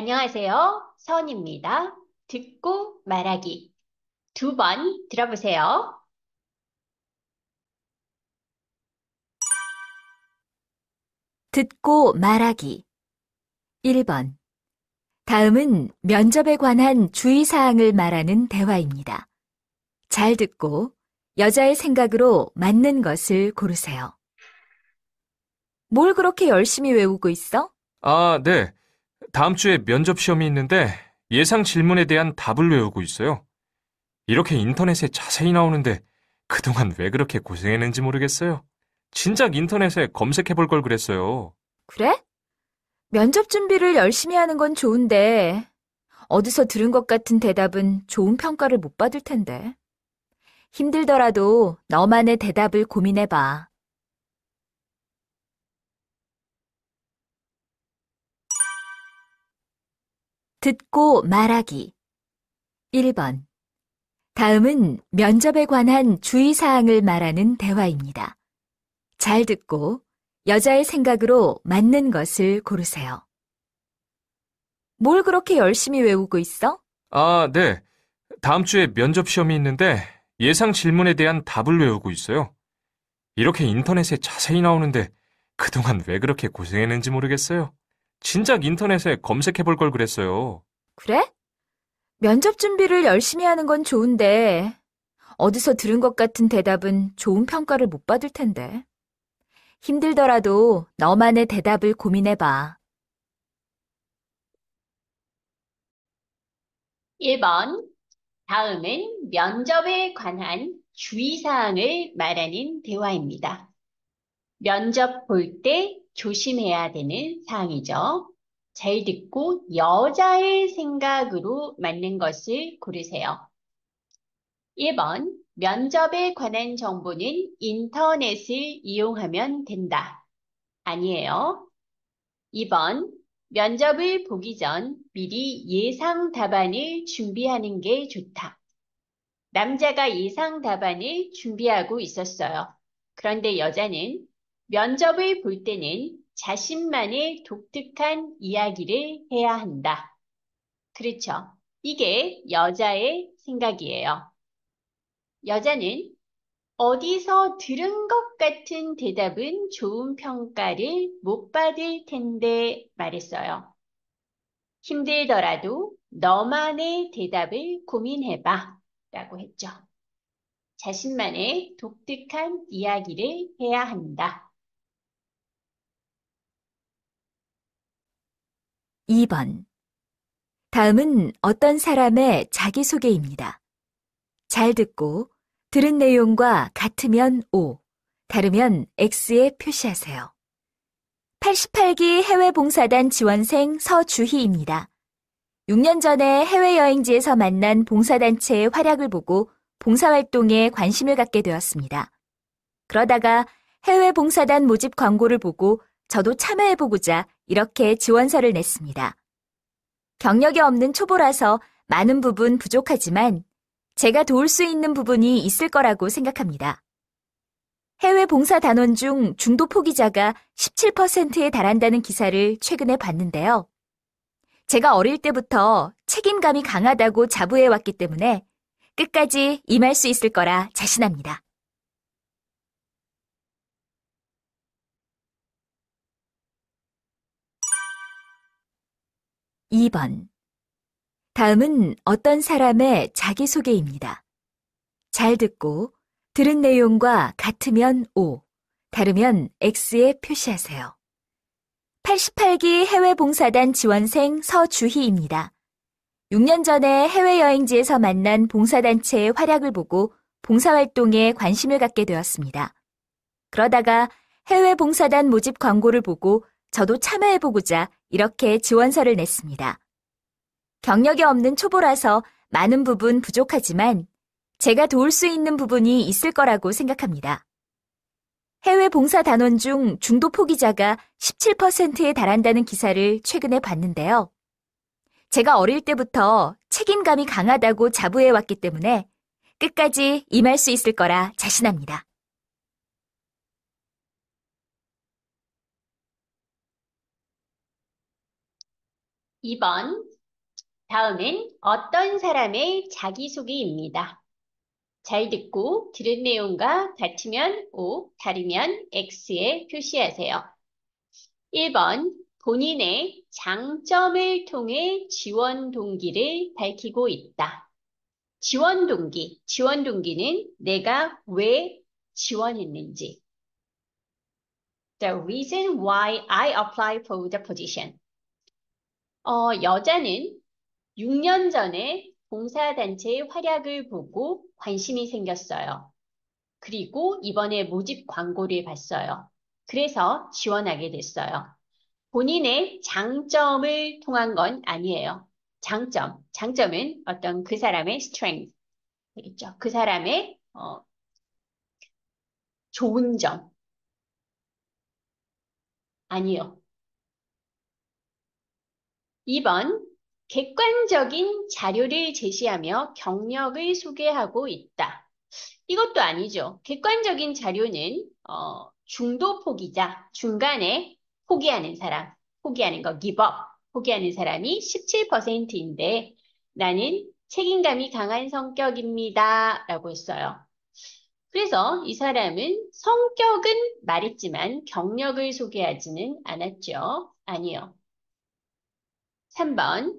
안녕하세요. 서원입니다. 듣고 말하기. 두 번 들어보세요. 듣고 말하기. 1번. 다음은 면접에 관한 주의사항을 말하는 대화입니다. 잘 듣고 여자의 생각으로 맞는 것을 고르세요. 뭘 그렇게 열심히 외우고 있어? 아, 네. 다음 주에 면접 시험이 있는데 예상 질문에 대한 답을 외우고 있어요. 이렇게 인터넷에 자세히 나오는데 그동안 왜 그렇게 고생했는지 모르겠어요. 진작 인터넷에 검색해 볼 걸 그랬어요. 그래? 면접 준비를 열심히 하는 건 좋은데 어디서 들은 것 같은 대답은 좋은 평가를 못 받을 텐데. 힘들더라도 너만의 대답을 고민해봐. '듣고 말하기. 1번. 다음은 면접에 관한 주의사항을 말하는 대화입니다. 잘 듣고 여자의 생각으로 맞는 것을 고르세요. 뭘 그렇게 열심히 외우고 있어? 아, 네. 다음 주에 면접 시험이 있는데 예상 질문에 대한 답을 외우고 있어요. 이렇게 인터넷에 자세히 나오는데 그동안 왜 그렇게 고생했는지 모르겠어요. 진작 인터넷에 검색해 볼 걸 그랬어요. 그래? 면접 준비를 열심히 하는 건 좋은데 어디서 들은 것 같은 대답은 좋은 평가를 못 받을 텐데. 힘들더라도 너만의 대답을 고민해봐. 1번. 다음은 면접에 관한 주의사항을 말하는 대화입니다. 면접 볼 때 조심해야 되는 사항이죠. 잘 듣고 여자의 생각으로 맞는 것을 고르세요. 1번. 면접에 관한 정보는 인터넷을 이용하면 된다. 아니에요. 2번. 면접을 보기 전 미리 예상 답안을 준비하는 게 좋다. 남자가 예상 답안을 준비하고 있었어요. 그런데 여자는 면접을 볼 때는 자신만의 독특한 이야기를 해야 한다. 그렇죠. 이게 여자의 생각이에요. 여자는 어디서 들은 것 같은 대답은 좋은 평가를 못 받을 텐데 말했어요. 힘들더라도 너만의 대답을 고민해봐 라고 했죠. 자신만의 독특한 이야기를 해야 한다. 2번. 다음은 어떤 사람의 자기소개입니다. 잘 듣고 들은 내용과 같으면 O, 다르면 X에 표시하세요. 88기 해외봉사단 지원생 서주희입니다. 6년 전에 해외여행지에서 만난 봉사단체의 활약을 보고 봉사활동에 관심을 갖게 되었습니다. 그러다가 해외봉사단 모집 광고를 보고 저도 참여해보고자 이렇게 지원서를 냈습니다. 경력이 없는 초보라서 많은 부분 부족하지만 제가 도울 수 있는 부분이 있을 거라고 생각합니다. 해외 봉사 단원 중 중도 포기자가 17%에 달한다는 기사를 최근에 봤는데요. 제가 어릴 때부터 책임감이 강하다고 자부해왔기 때문에 끝까지 임할 수 있을 거라 자신합니다. 2번. 다음은 어떤 사람의 자기소개입니다. 잘 듣고 들은 내용과 같으면 O, 다르면 X에 표시하세요. 88기 해외봉사단 지원생 서주희입니다. 6년 전에 해외여행지에서 만난 봉사단체의 활약을 보고 봉사활동에 관심을 갖게 되었습니다. 그러다가 해외봉사단 모집 광고를 보고 저도 참여해보고자 이렇게 지원서를 냈습니다. 경력이 없는 초보라서 많은 부분 부족하지만 제가 도울 수 있는 부분이 있을 거라고 생각합니다. 해외 봉사 단원 중 중도 포기자가 17%에 달한다는 기사를 최근에 봤는데요. 제가 어릴 때부터 책임감이 강하다고 자부해왔기 때문에 끝까지 임할 수 있을 거라 자신합니다. 2번. 다음은 어떤 사람의 자기소개입니다. 잘 듣고 들은 내용과 같으면 O, 다르면 X에 표시하세요. 1번. 본인의 장점을 통해 지원 동기를 밝히고 있다. 지원 동기. 지원 동기는 내가 왜 지원했는지. The reason why I applied for the position. 여자는 6년 전에 봉사단체의 활약을 보고 관심이 생겼어요. 그리고 이번에 모집 광고를 봤어요. 그래서 지원하게 됐어요. 본인의 장점을 통한 건 아니에요. 장점은 어떤 그 사람의 strength, 되겠죠? 그 사람의 좋은 점, 아니요. 2번, 객관적인 자료를 제시하며 경력을 소개하고 있다. 이것도 아니죠. 객관적인 자료는 중도 포기자, 중간에 포기하는 사람, 포기하는 거, give up, 포기하는 사람이 17%인데 나는 책임감이 강한 성격입니다. 라고 했어요. 그래서 이 사람은 성격은 말했지만 경력을 소개하지는 않았죠. 아니요. 3번.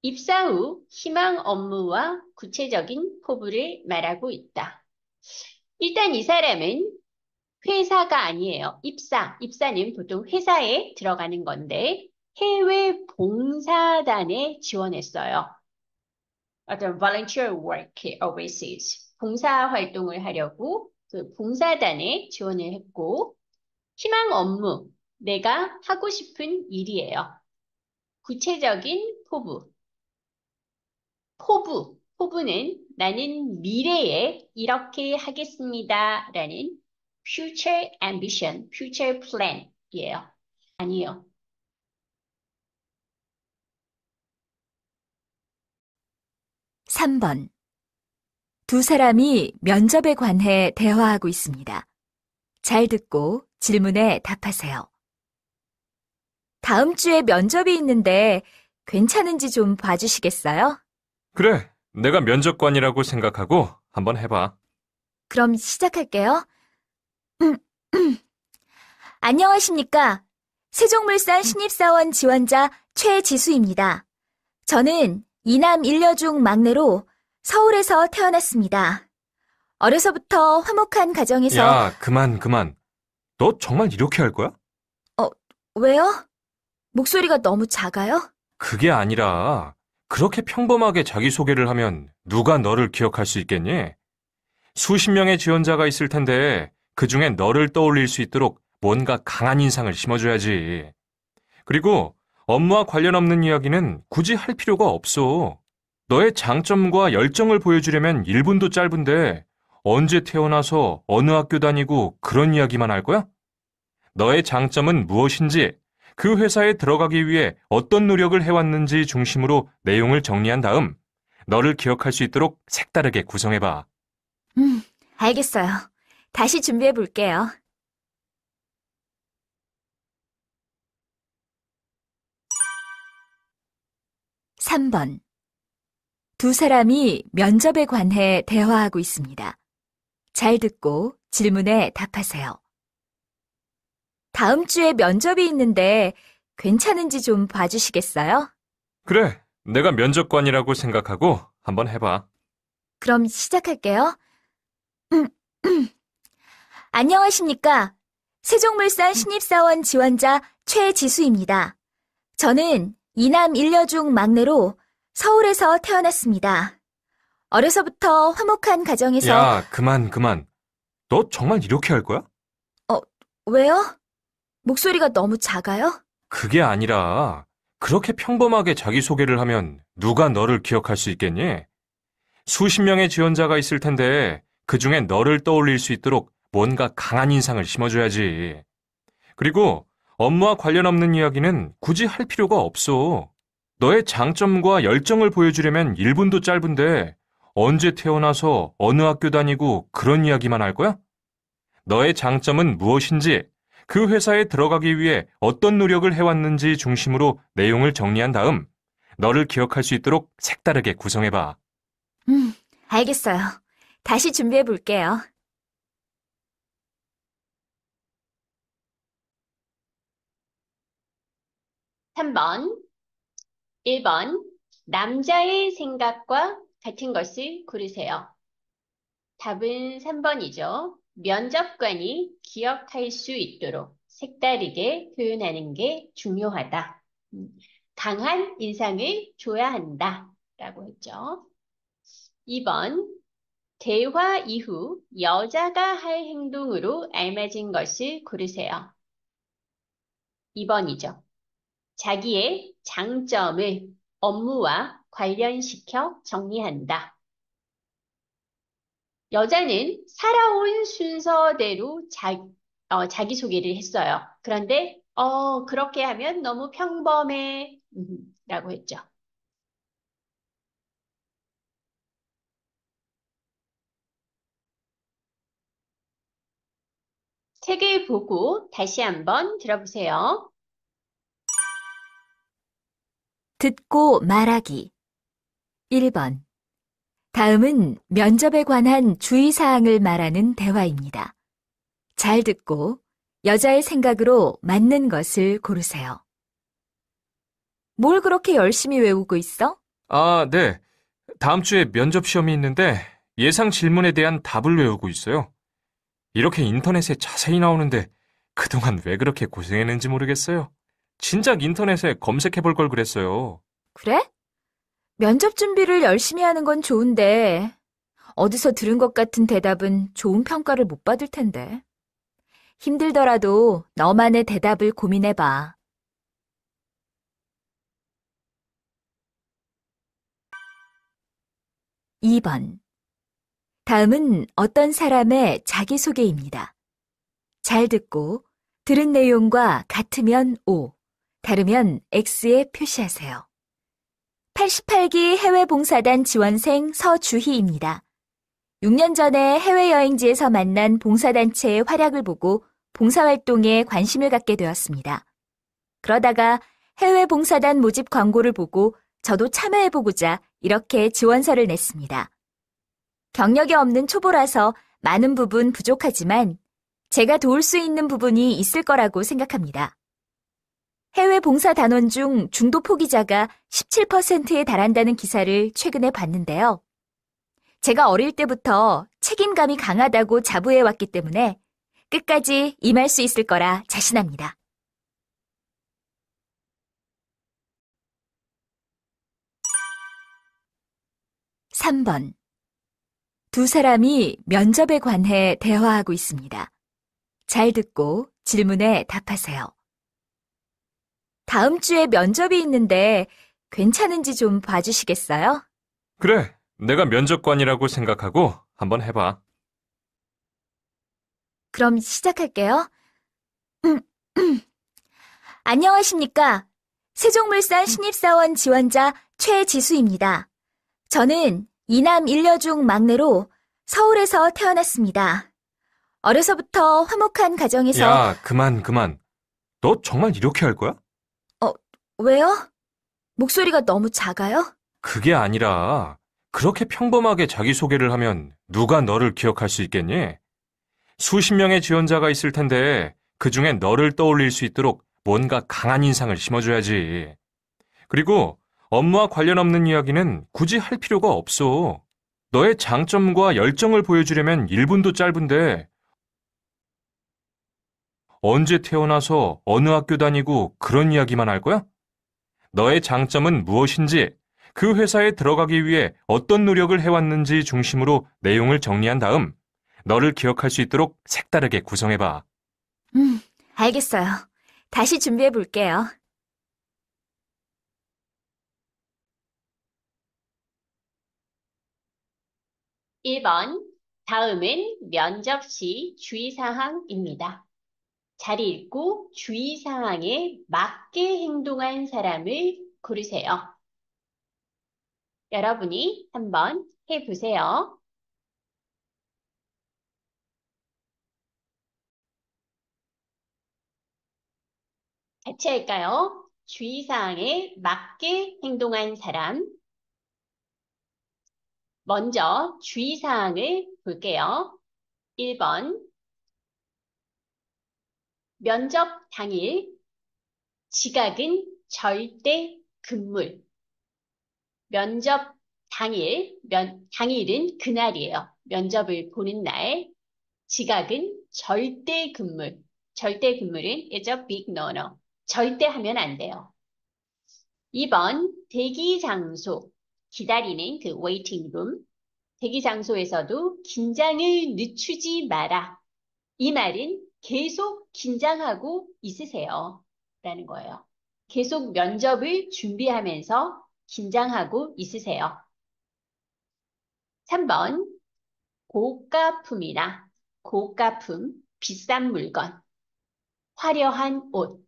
입사 후 희망 업무와 구체적인 포부를 말하고 있다. 일단 이 사람은 회사가 아니에요. 입사는 보통 회사에 들어가는 건데 해외 봉사단에 지원했어요. 어떤 volunteer work overseas. 봉사 활동을 하려고 그 봉사단에 지원을 했고 희망 업무, 내가 하고 싶은 일이에요. 구체적인 포부는 나는 미래에 이렇게 하겠습니다. 라는 future ambition, future plan이에요. 아니요. 3번. 두 사람이 면접에 관해 대화하고 있습니다. 잘 듣고 질문에 답하세요. 다음 주에 면접이 있는데 괜찮은지 좀 봐주시겠어요? 그래, 내가 면접관이라고 생각하고 한번 해봐. 그럼 시작할게요. 안녕하십니까? 세종물산 신입사원 지원자 최지수입니다. 저는 이남 일녀 중 막내로 서울에서 태어났습니다. 어려서부터 화목한 가정에서 야, 그만. 너 정말 이렇게 할 거야? 왜요? 목소리가 너무 작아요? 그게 아니라 그렇게 평범하게 자기소개를 하면 누가 너를 기억할 수 있겠니? 수십 명의 지원자가 있을 텐데 그중에 너를 떠올릴 수 있도록 뭔가 강한 인상을 심어줘야지. 그리고 업무와 관련 없는 이야기는 굳이 할 필요가 없어. 너의 장점과 열정을 보여주려면 1분도 짧은데 언제 태어나서 어느 학교 다니고 그런 이야기만 할 거야? 너의 장점은 무엇인지, 그 회사에 들어가기 위해 어떤 노력을 해왔는지 중심으로 내용을 정리한 다음 너를 기억할 수 있도록 색다르게 구성해봐. 알겠어요. 다시 준비해 볼게요. (3번) 두 사람이 면접에 관해 대화하고 있습니다. 잘 듣고 질문에 답하세요. 다음 주에 면접이 있는데 괜찮은지 좀 봐주시겠어요? 그래, 내가 면접관이라고 생각하고 한번 해봐. 그럼 시작할게요. 안녕하십니까? 세종물산 신입사원 지원자 최지수입니다. 저는 이남 일녀 중 막내로 서울에서 태어났습니다. 어려서부터 화목한 가정에서 야, 그만. 너 정말 이렇게 할 거야? 왜요? 목소리가 너무 작아요? 그게 아니라 그렇게 평범하게 자기소개를 하면 누가 너를 기억할 수 있겠니? 수십 명의 지원자가 있을 텐데 그중에 너를 떠올릴 수 있도록 뭔가 강한 인상을 심어줘야지. 그리고 업무와 관련 없는 이야기는 굳이 할 필요가 없어. 너의 장점과 열정을 보여주려면 1분도 짧은데 언제 태어나서 어느 학교 다니고 그런 이야기만 할 거야? 너의 장점은 무엇인지, 그 회사에 들어가기 위해 어떤 노력을 해왔는지 중심으로 내용을 정리한 다음 너를 기억할 수 있도록 색다르게 구성해봐. 알겠어요. 다시 준비해 볼게요. 3번, 1번, 남자의 생각과 같은 것을 고르세요. 답은 3번이죠. 면접관이 기억할 수 있도록 색다르게 표현하는 게 중요하다. 음, 강한 인상을 줘야 한다. 라고 했죠. 2번, 대화 이후 여자가 할 행동으로 알맞은 것을 고르세요. 2번이죠. 자기의 장점을 업무와 관련시켜 정리한다. 여자는 살아온 순서대로 자기소개를 했어요. 그런데, 그렇게 하면 너무 평범해. 라고 했죠. 책을 보고 다시 한번 들어보세요. 듣고 말하기. 1번. 다음은 면접에 관한 주의사항을 말하는 대화입니다. 잘 듣고 여자의 생각으로 맞는 것을 고르세요. 뭘 그렇게 열심히 외우고 있어? 아, 네. 다음 주에 면접 시험이 있는데 예상 질문에 대한 답을 외우고 있어요. 이렇게 인터넷에 자세히 나오는데 그동안 왜 그렇게 고생했는지 모르겠어요. 진작 인터넷에 검색해 볼 걸 그랬어요. 그래? 면접 준비를 열심히 하는 건 좋은데 어디서 들은 것 같은 대답은 좋은 평가를 못 받을 텐데. 힘들더라도 너만의 대답을 고민해봐. 2번. 다음은 어떤 사람의 자기소개입니다. 잘 듣고 들은 내용과 같으면 O, 다르면 X에 표시하세요. 88기 해외봉사단 지원생 서주희입니다. 6년 전에 해외여행지에서 만난 봉사단체의 활약을 보고 봉사활동에 관심을 갖게 되었습니다. 그러다가 해외봉사단 모집 광고를 보고 저도 참여해보고자 이렇게 지원서를 냈습니다. 경력이 없는 초보라서 많은 부분 부족하지만 제가 도울 수 있는 부분이 있을 거라고 생각합니다. 해외 봉사 단원 중 중도 포기자가 17%에 달한다는 기사를 최근에 봤는데요. 제가 어릴 때부터 책임감이 강하다고 자부해왔기 때문에 끝까지 임할 수 있을 거라 자신합니다. 3번. 두 사람이 면접에 관해 대화하고 있습니다. 잘 듣고 질문에 답하세요. 다음 주에 면접이 있는데 괜찮은지 좀 봐주시겠어요? 그래, 내가 면접관이라고 생각하고 한번 해봐. 그럼 시작할게요. 안녕하십니까. 세종물산 신입사원 지원자 최지수입니다. 저는 이남 일녀 중 막내로 서울에서 태어났습니다. 어려서부터 화목한 가정에서 야, 그만. 너 정말 이렇게 할 거야? 왜요? 목소리가 너무 작아요? 그게 아니라 그렇게 평범하게 자기소개를 하면 누가 너를 기억할 수 있겠니? 수십 명의 지원자가 있을 텐데 그중에 너를 떠올릴 수 있도록 뭔가 강한 인상을 심어줘야지. 그리고 업무와 관련 없는 이야기는 굳이 할 필요가 없어. 너의 장점과 열정을 보여주려면 1분도 짧은데 언제 태어나서 어느 학교 다니고 그런 이야기만 할 거야? 너의 장점은 무엇인지, 그 회사에 들어가기 위해 어떤 노력을 해왔는지 중심으로 내용을 정리한 다음 너를 기억할 수 있도록 색다르게 구성해봐. 알겠어요. 다시 준비해 볼게요. 1번, 다음은 면접 시 주의사항입니다. 잘 읽고 주의사항에 맞게 행동한 사람을 고르세요. 여러분이 한번 해보세요. 같이 할까요? 주의사항에 맞게 행동한 사람. 먼저 주의사항을 볼게요. 1번, 면접 당일 지각은 절대 금물. 면접 당일은 그날이에요. 면접을 보는 날. 지각은 절대 금물. 절대 금물은 is a big no-no. 절대 하면 안 돼요. 2번, 대기 장소. 기다리는 그 waiting room. 대기 장소에서도 긴장을 늦추지 마라. 이 말은 계속 긴장하고 있으세요. 라는 거예요. 계속 면접을 준비하면서 긴장하고 있으세요. 3번, 고가품이나 고가품, 비싼 물건, 화려한 옷,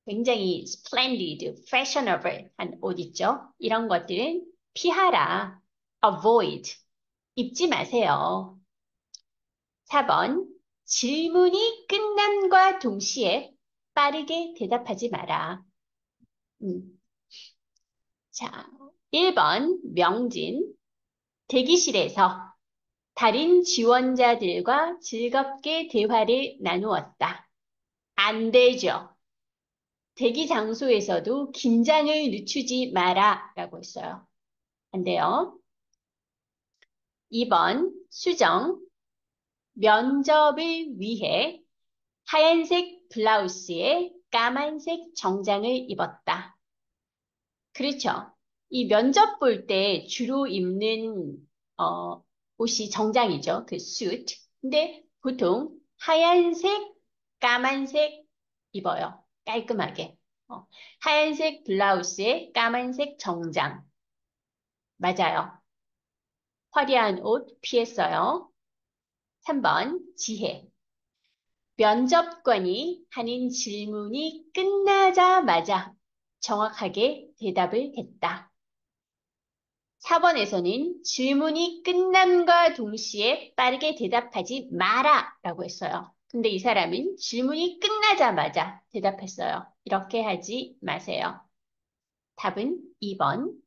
굉장히 splendid, fashionable 한 옷 있죠? 이런 것들은 피하라, avoid, 입지 마세요. 4번, 질문이 끝남과 동시에 빠르게 대답하지 마라. 자, 1번, 명진. 대기실에서 다른 지원자들과 즐겁게 대화를 나누었다. 안 되죠. 대기 장소에서도 긴장을 늦추지 마라 라고 했어요. 안 돼요. 2번, 수정. 면접을 위해 하얀색 블라우스에 까만색 정장을 입었다. 그렇죠. 이 면접 볼 때 주로 입는 옷이 정장이죠. 그 suit. 근데 보통 하얀색, 까만색 입어요. 깔끔하게. 하얀색 블라우스에 까만색 정장. 맞아요. 화려한 옷 피했어요. 3번, 지혜. 면접관이 하는 질문이 끝나자마자 정확하게 대답을 했다. 4번에서는 질문이 끝남과 동시에 빠르게 대답하지 마라 라고 했어요. 근데 이 사람은 질문이 끝나자마자 대답했어요. 이렇게 하지 마세요. 답은 2번.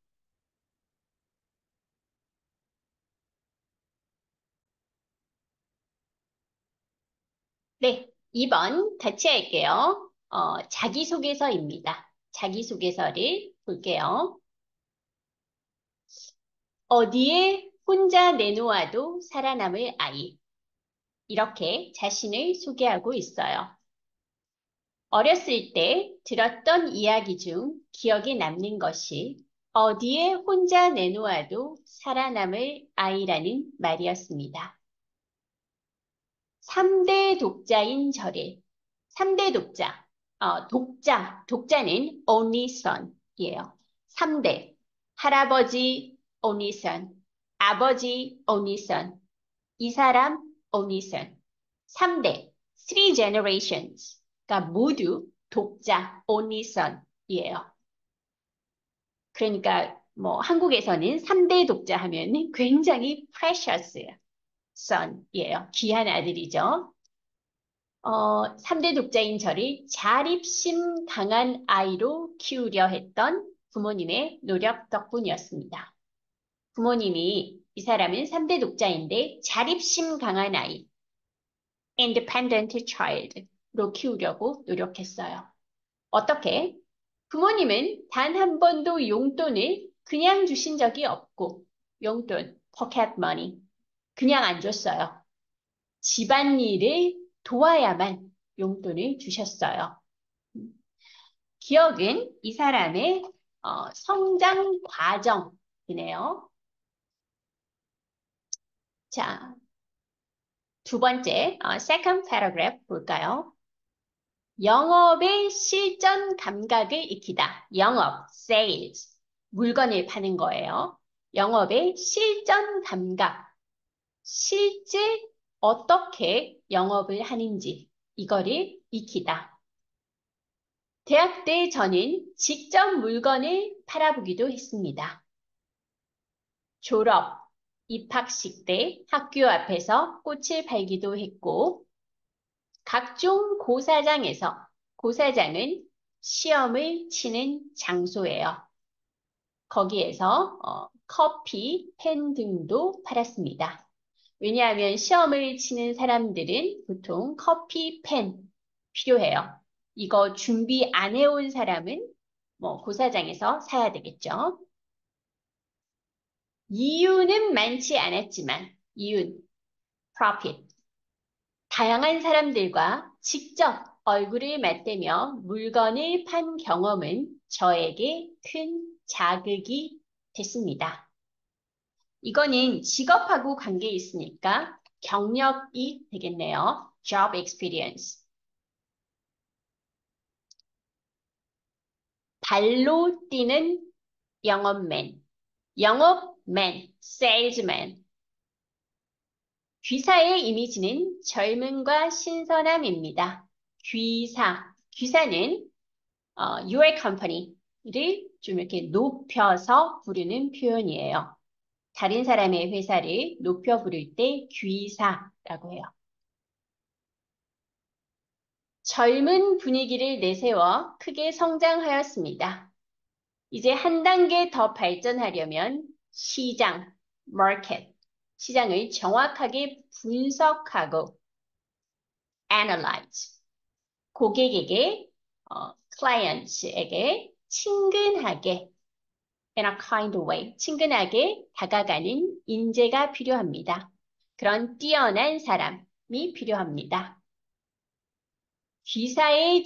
네, 2번 같이 할게요. 자기소개서입니다. 자기소개서를 볼게요. 어디에 혼자 내놓아도 살아남을 아이. 이렇게 자신을 소개하고 있어요. 어렸을 때 들었던 이야기 중 기억에 남는 것이 어디에 혼자 내놓아도 살아남을 아이라는 말이었습니다. 3대 독자인 저를, 3대 독자, 독자는 only son이에요. 3대, 할아버지 only son, 아버지 only son, 이 사람 only son. 3대, three generations가 모두 독자 only son이에요. 그러니까 뭐 한국에서는 3대 독자 하면 굉장히 precious son이에요. 귀한 아들이죠. 3대 독자인 저를 자립심 강한 아이로 키우려 했던 부모님의 노력 덕분이었습니다. 부모님이 이 사람은 3대 독자인데 자립심 강한 아이, independent child로 키우려고 노력했어요. 어떻게? 부모님은 단 한 번도 용돈을 그냥 주신 적이 없고, 용돈, pocket money, 그냥 안 줬어요. 집안일을 도와야만 용돈을 주셨어요. 기억은 이 사람의 성장 과정이네요. 자, 두 번째, second paragraph 볼까요? 영업의 실전 감각을 익히다. 영업, sales, 물건을 파는 거예요. 영업의 실전 감각, 실제 어떻게 영업을 하는지 이거를 익히다. 대학 때 저는 직접 물건을 팔아보기도 했습니다. 졸업, 입학식 때 학교 앞에서 꽃을 팔기도 했고 각종 고사장에서 고사장은 시험을 치는 장소예요. 거기에서 커피, 펜 등도 팔았습니다. 왜냐하면 시험을 치는 사람들은 보통 커피, 펜 필요해요. 이거 준비 안 해온 사람은 뭐 고사장에서 사야 되겠죠. 이유는 많지 않았지만 이윤, profit. 다양한 사람들과 직접 얼굴을 맞대며 물건을 판 경험은 저에게 큰 자극이 됐습니다. 이거는 직업하고 관계 있으니까 경력이 되겠네요. Job experience. 발로 뛰는 영업맨, 영업맨, salesman. 귀사의 이미지는 젊음과 신선함입니다. 귀사는 your company를 좀 이렇게 높여서 부르는 표현이에요. 다른 사람의 회사를 높여 부를 때 귀사라고 해요. 젊은 분위기를 내세워 크게 성장하였습니다. 이제 한 단계 더 발전하려면 시장, market, 시장을 정확하게 분석하고 analyze, 고객에게, clients에게 친근하게 in a kind way, 친근하게 다가가는 인재가 필요합니다. 그런 뛰어난 사람이 필요합니다. 귀사의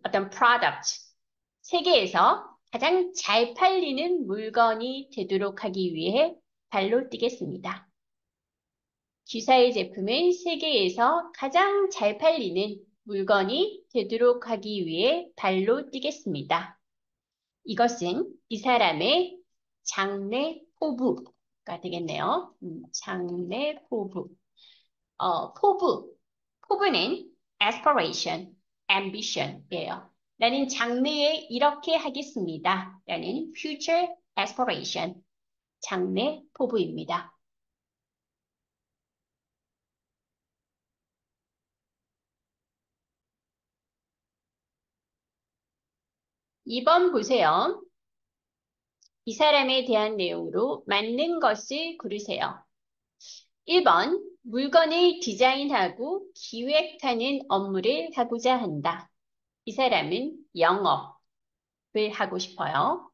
어떤 product, 세계에서 가장 잘 팔리는 물건이 되도록 하기 위해 발로 뛰겠습니다. 귀사의 제품은 세계에서 가장 잘 팔리는 물건이 되도록 하기 위해 발로 뛰겠습니다. 이것은 이 사람의 장래 포부가 되겠네요. 장래 포부. 포부는 aspiration, ambition이에요. 나는 장래에 이렇게 하겠습니다. 라는 future aspiration, 장래 포부입니다. 2번 보세요. 이 사람에 대한 내용으로 맞는 것을 고르세요. 1번, 물건을 디자인하고 기획하는 업무를 하고자 한다. 이 사람은 영업을 하고 싶어요.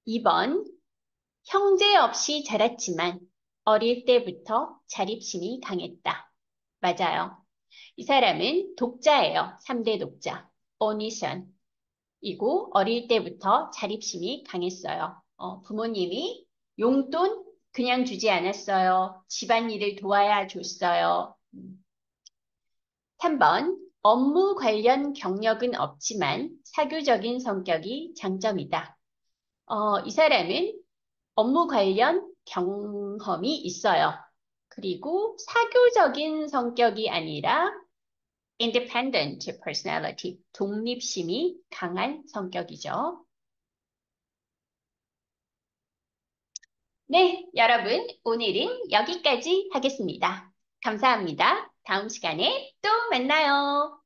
2번, 형제 없이 자랐지만 어릴 때부터 자립심이 강했다. 맞아요. 이 사람은 독자예요. 3대 독자. 오니션. 이고 어릴 때부터 자립심이 강했어요. 부모님이 용돈 그냥 주지 않았어요. 집안일을 도와야 줬어요. 3번, 업무 관련 경력은 없지만 사교적인 성격이 장점이다. 이 사람은 업무 관련 경험이 있어요. 그리고 사교적인 성격이 아니라 independent personality, 독립심이 강한 성격이죠. 네, 여러분, 오늘은 여기까지 하겠습니다. 감사합니다. 다음 시간에 또 만나요.